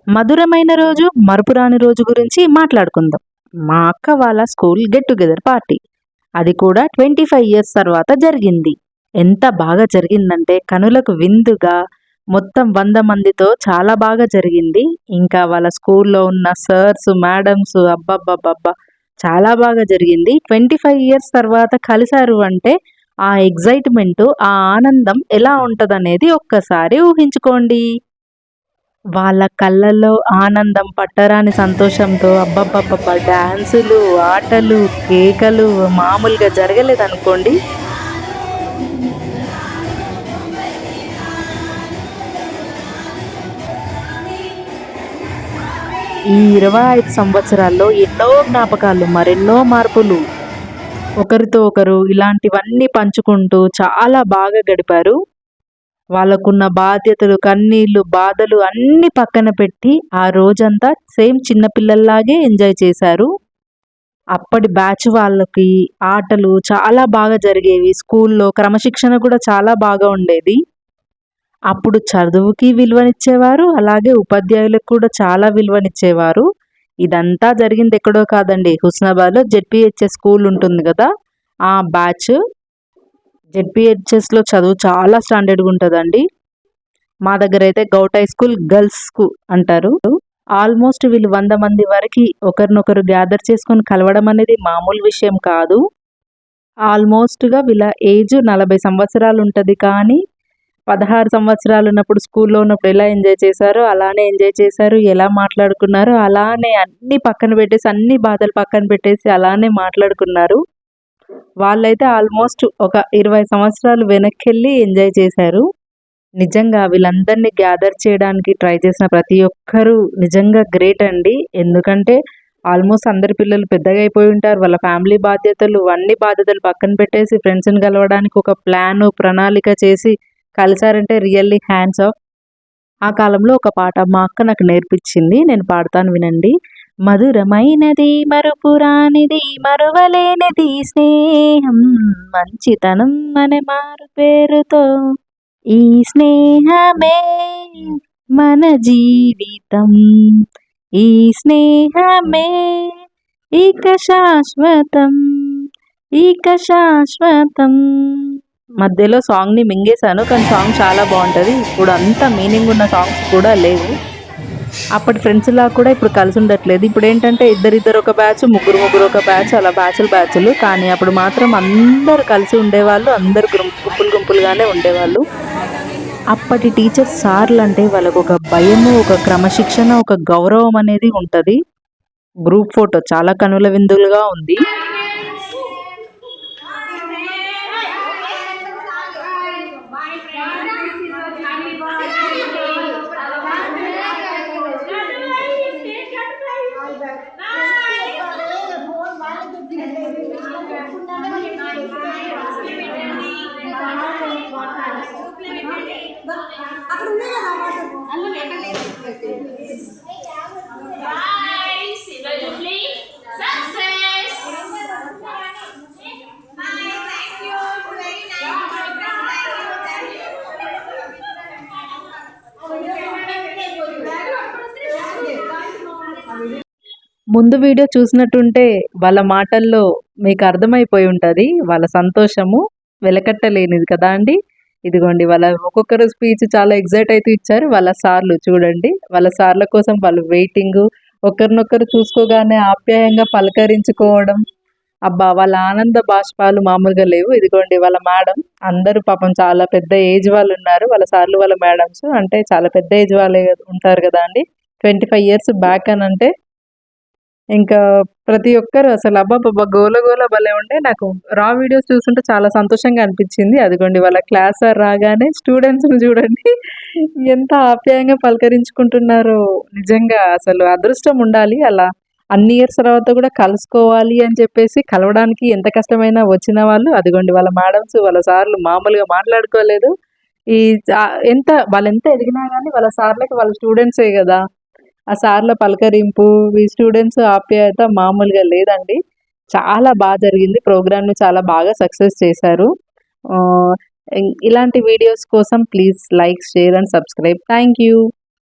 మధురమైన రోజు, మరుపురాని రోజు గురించి మాట్లాడుకుందాం. మా అక్క వాళ్ళ స్కూల్ గెట్ టుగెదర్ పార్టీ. అది కూడా 25 ఇయర్స్ తర్వాత జరిగింది. ఎంత బాగా జరిగిందంటే కనులకు విందుగా మొత్తం 100 మందితో చాలా బాగా జరిగింది. ఇంకా వాళ్ళ స్కూల్లో ఉన్న సార్స్, మేడమ్స్ అబ్బబ్బబ్బబ్బా! చాలా బాగా జరిగింది. 25 ఇయర్స్ తర్వాత కలిసారు అంటే ఆ ఎక్సైట్‌మెంట్, ఆ ఆనందం ఎలా ఉంటదనేది ఒక్కసారి ఊహించుకోండి. వాళ్ళ కళ్ళల్లో ఆనందం, పట్టరాని సంతోషంతో అబ్బబ్బబ్బబ్బా! డాన్సులు, ఆటలు, కేకలు మామూలుగా జరగలేదనుకోండి. ఈ 25 సంవత్సరాల్లో ఎన్నో జ్ఞాపకాలు, మరెన్నో మార్పులు. ఒకరితో ఒకరు ఇలాంటివన్నీ పంచుకుంటూ చాలా బాగా గడిపారు. వాళ్ళకున్న బాధ్యతలు, కన్నీళ్ళు, బాధలు అన్నీ పక్కన పెట్టి ఆ రోజంతా సేమ్ చిన్న పిల్లల్లాగే ఎంజాయ్ చేశారు. అప్పటి బ్యాచ్ వాళ్ళకి ఆటలు చాలా బాగా జరిగేవి. స్కూల్లో క్రమశిక్షణ కూడా చాలా బాగా ఉండేది. అప్పుడు చదువుకి విలువనిచ్చేవారు. అలాగే ఉపాధ్యాయులకు కూడా చాలా విలువనిచ్చేవారు. ఇదంతా జరిగింది ఎక్కడో కాదండి. హుస్నాబాద్‌లో జెడ్పీహెచ్ఎస్ స్కూల్ ఉంటుంది గదా! ఆ బ్యాచ్. జెడ్పీహెచ్ఎస్‌లో చదువు చాలా స్టాండర్డ్‌గా ఉంటదండి. మా దగ్గరైతే గౌట్ హై స్కూల్ గర్ల్స్ అంటారు. ఆల్మోస్ట్ వీళ్ళు 100 మంది వరకి ఒకరినొకరు గ్యాదర్ చేసుకొని కలవడం అనేది మామూలు విషయం కాదు. ఆల్మోస్ట్‌గా వీళ్ళ ఏజ్ 40 సంవత్సరాలు ఉంటది. కానీ 16 సంవత్సరాలు ఉన్నప్పుడు స్కూల్లో ఉన్నప్పుడు ఎలా ఎంజాయ్ చేశారో అలానే ఎంజాయ్ చేశారు. ఎలా మాట్లాడుకున్నారో అలానే అన్నీ పక్కన పెట్టేసి, అన్ని బాధలు పక్కన పెట్టేసి అలానే మాట్లాడుకున్నారు. వాళ్ళైతే ఆల్మోస్ట్ ఒక 20 సంవత్సరాలు వెనక్కెళ్ళి ఎంజాయ్ చేశారు. నిజంగా వీళ్ళందరినీ గ్యాదర్ చేయడానికి ట్రై చేసిన ప్రతి ఒక్కరు నిజంగా గ్రేట్ అండి. ఎందుకంటే ఆల్మోస్ట్ అందరి పిల్లలు పెద్దగా అయిపోయి ఉంటారు. వాళ్ళ ఫ్యామిలీ బాధ్యతలు, అన్ని బాధ్యతలు పక్కన పెట్టేసి ఫ్రెండ్స్‌ని కలవడానికి ఒక ప్లాను, ప్రణాళిక చేసి కలిసారంటే రియల్లీ హ్యాండ్స్ ఆఫ్. ఆ కాలంలో ఒక పాట మా అక్క నాకు నేర్పించింది. నేను పాడతాను వినండి. మధురమైనది మరుపురానిది మరువలేనిది స్నేహం, మంచితనం అనే మారు పేరుతో ఈ స్నేహమే మన జీవితం, ఈ స్నేహమే ఇక శాశ్వతం, ఇక శాశ్వతం. మధ్యలో సాంగ్‌ని మింగేశాను. కానీ సాంగ్ చాలా బావుంటది. ఇప్పుడు అంత మీనింగ్ ఉన్న సాంగ్స్ కూడా లేవు. అప్పటి ఫ్రెండ్స్‌లా కూడా ఇప్పుడు కలిసి ఉండట్లేదు. ఇప్పుడేంటంటే ఇద్దరిద్దరు ఒక బ్యాచ్, ముగ్గురు ముగ్గురు ఒక బ్యాచ్, అలా బ్యాచులు. కానీ అప్పుడు మాత్రం అందరూ కలిసి ఉండేవాళ్ళు. అందరూ గుంపులు గుంపులుగానే ఉండేవాళ్ళు. అప్పటి టీచర్స్, సార్‌లంటే వాళ్ళకొక భయము, ఒక క్రమశిక్షణ, ఒక గౌరవం అనేది ఉంటది. గ్రూప్ ఫోటో చాలా కనుల విందులుగా ఉంది. ముందు వీడియో చూసినట్టుంటే వాళ్ళ మాటల్లో మీకు అర్థమైపోయి ఉంటది. వాళ్ళ సంతోషము వెలకట్టలేనిది కదా అండి. ఇదిగోండి వాళ్ళ ఒక్కొక్కరు స్పీచ్ చాలా ఎక్సైట్ అయితూ ఇచ్చారు. వాళ్ళ సార్లు చూడండి. వాళ్ళ సార్ల కోసం వాళ్ళు వెయిటింగు. ఒకరినొకరు చూసుకోగానే ఆప్యాయంగా పలకరించుకోవడం. అబ్బా! వాళ్ళ ఆనంద బాష్పాలు మామూలుగా లేవు. ఇదిగోండి వాళ్ళ మేడం. అందరూ పాపం చాలా పెద్ద ఏజ్ వాళ్ళున్నారు. వాళ్ళ సార్లు, వాళ్ళ మేడమ్స్. అంటే చాలా పెద్ద ఏజ్ వాళ్ళే ఉంటారు గదా అండి. 25 ఇయర్స్ బ్యాక్ అనంటే ఇంకా ప్రతి ఒక్కరు అసలు అబ్బబ్బబ్బా! గోల గోల భలే ఉండే. నాకు రా వీడియోస్ చూస్తుంటే చాలా సంతోషంగా అనిపించింది. అదిగోండి వాళ్ళ క్లాస్ సార్ రాగానే స్టూడెంట్స్‌ని చూడండి ఎంత ఆప్యాయంగా పలకరించుకుంటున్నారో. నిజంగా అసలు అదృష్టం ఉండాలి. అలా అన్ని ఇయర్స్ తర్వాత కూడా కలుసుకోవాలి అని చెప్పేసి కలవడానికి ఎంత కష్టమైనా వచ్చిన వాళ్ళు అదిగోండి వాళ్ళ మేడమ్స్, వాళ్ళ సార్లు మామూలుగా మాట్లాడుకోలేదు. ఈ చా ఎంత వాళ్ళెంత ఎదిగినా గానీ వాళ్ళ సార్లకి వాళ్ళ స్టూడెంట్సే గదా! ఆ సార్ల పలకరింపు, ఈ స్టూడెంట్స్ ఆప్యాయత మామూలుగా లేదండి. చాలా జరిగింది. ప్రోగ్రామ్‌ని చాలా బాగా సక్సెస్ చేశారు. ఆహ్, ఇలాంటి వీడియోస్ కోసం please like, share and subscribe. Thank you.